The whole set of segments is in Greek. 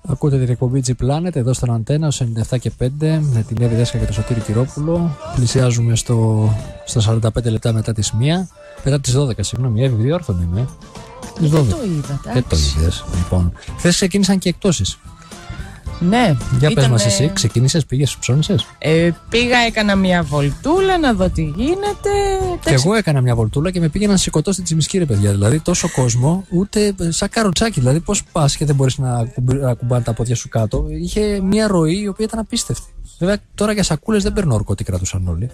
Ακούτε την εκπομπή G-Planet εδώ στον Αντένα, στο 97 και 5, με την Εύη Δέσκα και τον Σωτήρη Κυρόπουλο. Πλησιάζουμε στα 45 λεπτά μετά τις 1. Μετά τις 12, συγγνώμη, Εύη, διόρθωνε είμαι. Τις 12. Δεν το είδες. Λοιπόν, χθες ξεκίνησαν και εκτόσεις. Ναι. Για πες μας εσύ, ξεκίνησες, πήγες, ψώνισες? Πήγα, έκανα μια βολτούλα να δω τι γίνεται. Και εγώ έκανα μια βολτούλα και με πήγε να σηκωτώ στην Τσιμισκή, ρε παιδιά. Δηλαδή τόσο κόσμο, ούτε σαν καροτσάκι. Δηλαδή πώς πας και δεν μπορείς να κουμπάνε τα πόδια σου κάτω. Είχε μια ροή η οποία ήταν απίστευτη. Βέβαια τώρα για σακούλες δεν παίρνω όρκο ότι κρατούσαν όλοι.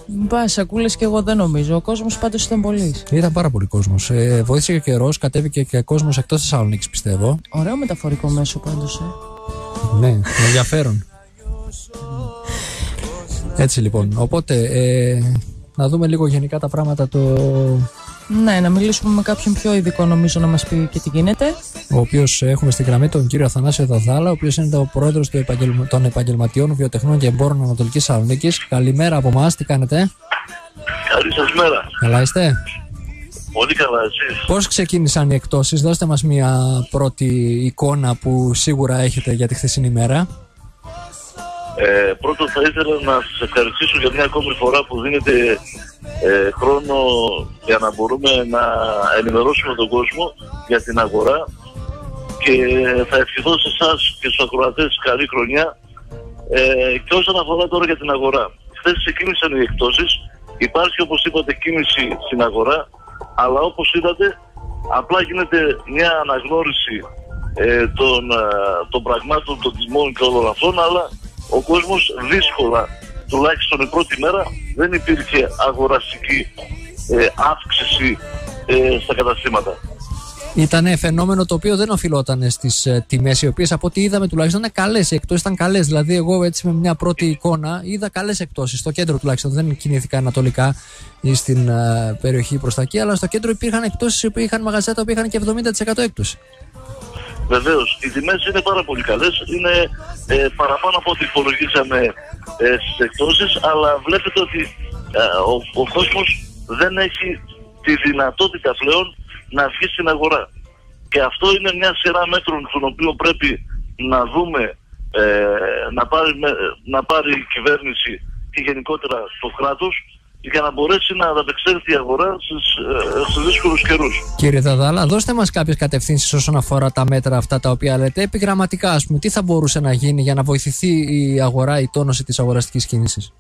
Μπα, σακούλες και εγώ δεν νομίζω. Ο κόσμος πάντως ήταν πολύ. Ήταν πάρα πολύ κόσμος. Βοήθησε και ο καιρός, κατέβηκε και κόσμος εκτός Θεσσαλονίκης, πιστεύω. Ωραίο μεταφορικό μέσο πάντως. Ναι, ενδιαφέρον. Έτσι λοιπόν. Οπότε, να δούμε λίγο γενικά τα πράγματα. Ναι, να μιλήσουμε με κάποιον πιο ειδικό, νομίζω, να μας πει και τι γίνεται. Ο οποίος έχουμε στη γραμμή τον κύριο Αθανάσιο Δαδάλα, ο οποίος είναι ο πρόεδρος των Επαγγελματιών Βιοτεχνών και Εμπόρων Ανατολικής Θεσσαλονίκης. Καλημέρα από εμάς, τι κάνετε? Καλή σας μέρα. Καλά είστε? Πολύ καλά, εσείς? Πώς ξεκίνησαν οι εκτόσεις? Δώστε μας μια πρώτη εικόνα που σίγουρα έχετε για τη χθεσινή μέρα. Πρώτον θα ήθελα να σας ευχαριστήσω για μια ακόμη φορά που δίνετε χρόνο για να μπορούμε να ενημερώσουμε τον κόσμο για την αγορά, και θα ευχηθώ σε εσάς και στους ακροατές καλή χρονιά. Και όσον αφορά τώρα για την αγορά, χθες ξεκίνησαν οι εκτόσεις. Υπάρχει, όπως είπατε, κίνηση στην αγορά, αλλά όπως είδατε απλά γίνεται μια αναγνώριση των πραγμάτων, των τιμών και όλων αυτών, αλλά ο κόσμος δύσκολα, τουλάχιστον η πρώτη μέρα, δεν υπήρχε αγοραστική αύξηση στα καταστήματα. Ήταν φαινόμενο το οποίο δεν οφειλόταν στις τιμές, οι οποίες από ό,τι είδαμε τουλάχιστον ήταν καλές. Οι εκτόσεις ήταν καλές. Δηλαδή, εγώ έτσι με μια πρώτη εικόνα είδα καλές εκτόσεις. Στο κέντρο τουλάχιστον δεν κινήθηκα ανατολικά ή στην περιοχή προς τα εκεί, αλλά στο κέντρο υπήρχαν εκτόσεις που είχαν μαγαζιά τα οποία είχαν και 70% έκπτωση. Βεβαίως, οι τιμές είναι πάρα πολύ καλές. Είναι παραπάνω από ό,τι υπολογίζαμε στις εκτόσεις, αλλά βλέπετε ότι ο κόσμος δεν έχει τη δυνατότητα πλέον να βγει στην αγορά. Και αυτό είναι μια σειρά μέτρων των οποίων πρέπει να δούμε, να πάρει η κυβέρνηση και γενικότερα το κράτος, για να μπορέσει να ανταπεξέλθει η αγορά στους δύσκολους καιρούς. Κύριε Δαδάλα, δώστε μας κάποιες κατευθύνσεις όσον αφορά τα μέτρα αυτά τα οποία λέτε. Επιγραμματικά, ας πούμε, τι θα μπορούσε να γίνει για να βοηθηθεί η αγορά, η τόνωση της αγοραστικής κίνησης?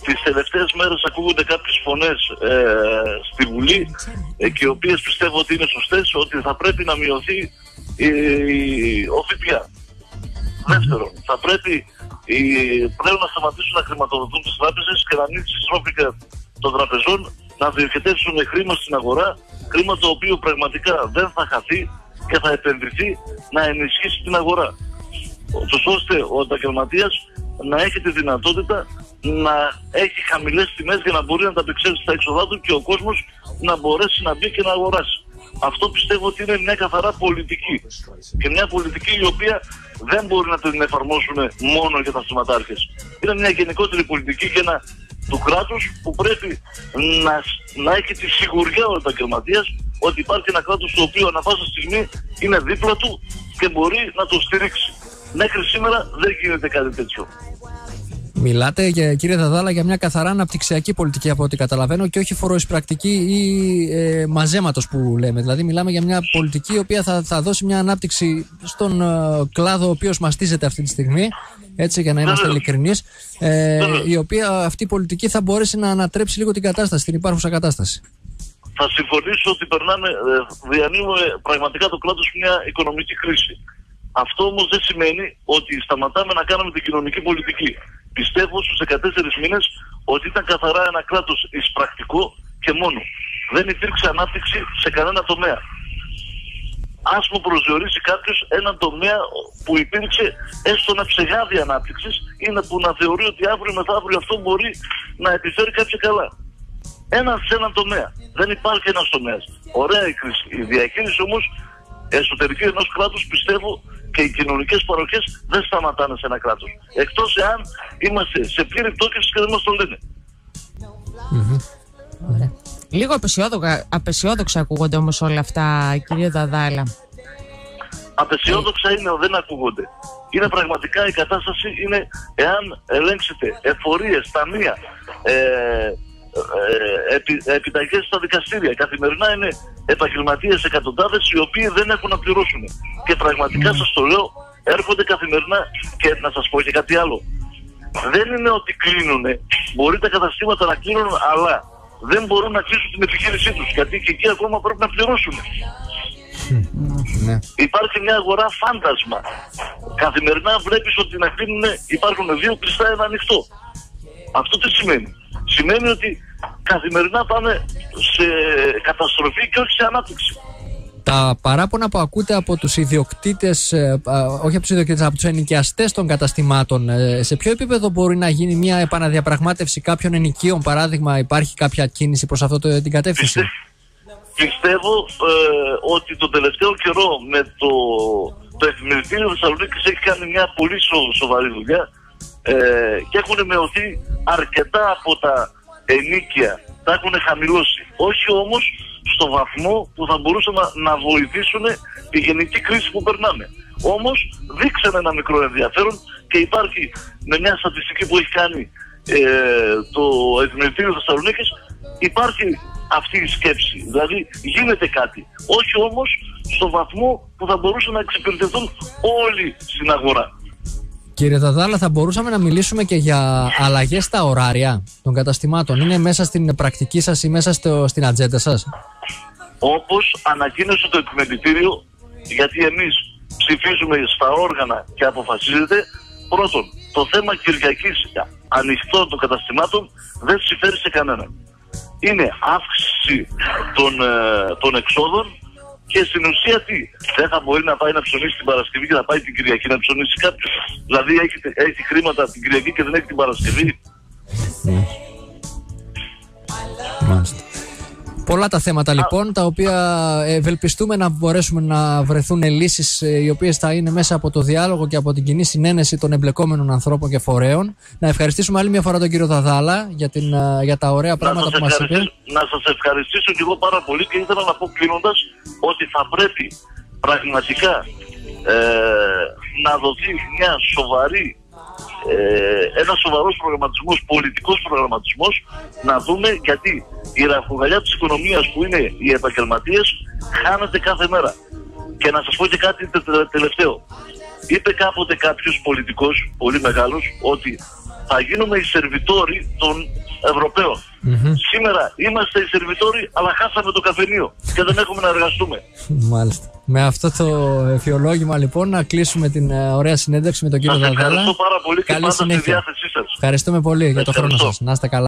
Τις τελευταίες μέρες ακούγονται κάποιες φωνές στη Βουλή, και οι οποίες πιστεύω ότι είναι σωστές, ότι θα πρέπει να μειωθεί ο ΦΠΑ. Δεύτερον, θα πρέπει πλέον να σταματήσουν να χρηματοδοτούν τις τράπεζες και να ανοίξει τις τρόπικα των τραπεζών, να διοχετεύσουν χρήμα στην αγορά, χρήμα το οποίο πραγματικά δεν θα χαθεί και θα επενδυθεί να ενισχύσει την αγορά. Ώστε ο επαγγελματίας να έχει τη δυνατότητα να έχει χαμηλές τιμές για να μπορεί να ανταπεξέλθει στα έξοδά του και ο κόσμος να μπορέσει να μπει και να αγοράσει. Αυτό πιστεύω ότι είναι μια καθαρά πολιτική. Και μια πολιτική η οποία δεν μπορεί να την εφαρμόσουν μόνο για τα στιματάρχες. Είναι μια γενικότερη πολιτική και του κράτους που πρέπει να έχει τη σιγουριά ο επαγγελματίας ότι υπάρχει ένα κράτος το οποίο ανά πάσα στιγμή είναι δίπλα του και μπορεί να το στηρίξει. Μέχρι σήμερα δεν γίνεται κάτι τέτοιο. Μιλάτε, κύριε Δαδάλα, για μια καθαρά αναπτυξιακή πολιτική από ό,τι καταλαβαίνω και όχι φοροεισπρακτική ή μαζέματος που λέμε. Δηλαδή μιλάμε για μια πολιτική η οποία θα δώσει μια ανάπτυξη στον κλάδο ο οποίος μαστίζεται αυτή τη στιγμή, έτσι, για να είμαστε ειλικρινείς, η οποία αυτή η πολιτική θα μπορέσει να ανατρέψει λίγο την κατάσταση, την υπάρχουσα κατάσταση. Θα συμφωνήσω ότι διανύουμε πραγματικά το κράτος μια οικονομική κρίση. Αυτό όμως δεν σημαίνει ότι σταματάμε να κάνουμε την κοινωνική πολιτική. Πιστεύω στους 14 μήνες ότι ήταν καθαρά ένα κράτος εισπρακτικό και μόνο. Δεν υπήρξε ανάπτυξη σε κανένα τομέα. Ας μου προσδιορίσει κάποιος έναν τομέα που υπήρξε έστω ένα ψεγάδι ανάπτυξης ή που να θεωρεί ότι αύριο μεθαύριο αυτό μπορεί να επιφέρει κάποια καλά. Σε έναν τομέα. Δεν υπάρχει ένας τομέας. Ωραία η κρίση. Η διαχείριση όμως εσωτερική ενός κράτους, πιστεύω, και οι κοινωνικές παροχές δεν σταματάνε σε ένα κράτος. Εκτός εάν είμαστε σε πλήρη πτώχευση και δεν μας το λένε. Λίγο απεσιόδοξα ακούγονται όμως όλα αυτά, κύριε Δαδάλα. Απεσιόδοξα είναι, δεν ακούγονται. Είναι πραγματικά η κατάσταση είναι, εάν ελέγξετε εφορίες, ταμεία, επιταγές στα δικαστήρια, καθημερινά είναι επαγγελματίες εκατοντάδες οι οποίοι δεν έχουν να πληρώσουν. Και πραγματικά σας το λέω, έρχονται καθημερινά. Και να σας πω και κάτι άλλο. Δεν είναι ότι κλείνουνε. Μπορεί τα καταστήματα να κλείνουν, αλλά δεν μπορούν να κλείσουν την επιχείρησή τους. Γιατί και εκεί ακόμα πρέπει να πληρώσουν. Υπάρχει μια αγορά φάντασμα. Καθημερινά βλέπεις ότι να κλείνουν, υπάρχουν 2 κλειστά, 1 ανοιχτό. Αυτό τι σημαίνει? Σημαίνει ότι καθημερινά πάμε σε καταστροφή και όχι σε ανάπτυξη. Τα παράπονα που ακούτε από τους ιδιοκτήτες, όχι από τους ιδιοκτήτες, από τους ενοικιαστές των καταστημάτων, σε ποιο επίπεδο μπορεί να γίνει μια επαναδιαπραγμάτευση κάποιων ενοικίων, παράδειγμα, υπάρχει κάποια κίνηση προς αυτό την κατεύθυνση? Πιστεύω ότι τον τελευταίο καιρό με το Επιμελητήριο Θεσσαλονίκης έχει κάνει μια πολύ σοβαρή δουλειά και έχουν μειωθεί αρκετά από τα ενίκια, τα έχουν χαμηλώσει. Όχι όμως στο βαθμό που θα μπορούσαν να βοηθήσουν τη γενική κρίση που περνάμε. Όμως δείξανε ένα μικρό ενδιαφέρον και υπάρχει με μια στατιστική που έχει κάνει το Επιμελητήριο Θεσσαλονίκης, υπάρχει αυτή η σκέψη. Δηλαδή γίνεται κάτι. Όχι όμως στο βαθμό που θα μπορούσαν να εξυπηρετηθούν όλοι στην αγορά. Κύριε Δαδάλα, θα μπορούσαμε να μιλήσουμε και για αλλαγές στα ωράρια των καταστημάτων? Είναι μέσα στην πρακτική σας ή μέσα στην ατζέντα σας? Όπως ανακοίνωσε το Επιμελητήριο, γιατί εμείς ψηφίζουμε στα όργανα και αποφασίζεται, πρώτον, το θέμα Κυριακής ανοιχτών των καταστημάτων δεν συμφέρει σε κανέναν. Είναι αύξηση των εξόδων και στην ουσία τι? Δεν θα μπορεί να πάει να ψωνίσει την Παρασκευή και να πάει την Κυριακή να ψωνίσει κάποιος? Δηλαδή έχει χρήματα την Κυριακή και δεν έχει την Παρασκευή. Μάλιστα. Πολλά τα θέματα λοιπόν, τα οποία ευελπιστούμε να μπορέσουμε να βρεθούν λύσεις οι οποίες θα είναι μέσα από το διάλογο και από την κοινή συνένεση των εμπλεκόμενων ανθρώπων και φορέων. Να ευχαριστήσουμε άλλη μια φορά τον κύριο Δαδάλα για τα ωραία πράγματα που μας είπε. Να σας ευχαριστήσω και εγώ πάρα πολύ και ήθελα να πω κλείνοντας ότι θα πρέπει πραγματικά να δοθεί μια σοβαρή ένας σοβαρός προγραμματισμός, πολιτικός προγραμματισμός, να δούμε, γιατί η ραχοκοκαλιά της οικονομίας που είναι οι επαγγελματίες χάνεται κάθε μέρα. Και να σας πω και κάτι τελευταίο. Είπε κάποτε κάποιος πολιτικός πολύ μεγάλος ότι θα γίνουμε οι σερβιτόροι των Ευρωπαίων. Σήμερα είμαστε οι σερβιτόροι, αλλά χάσαμε το καφενείο και δεν έχουμε να εργαστούμε. Μάλιστα. Με αυτό το εφιολόγημα λοιπόν να κλείσουμε την ωραία συνέντευξη με τον κύριο Δαδάλα. Ευχαριστώ πάρα πολύ και πάντα στη διάθεσή σας. Ευχαριστούμε πολύ για το χρόνο σας. Να είστε καλά.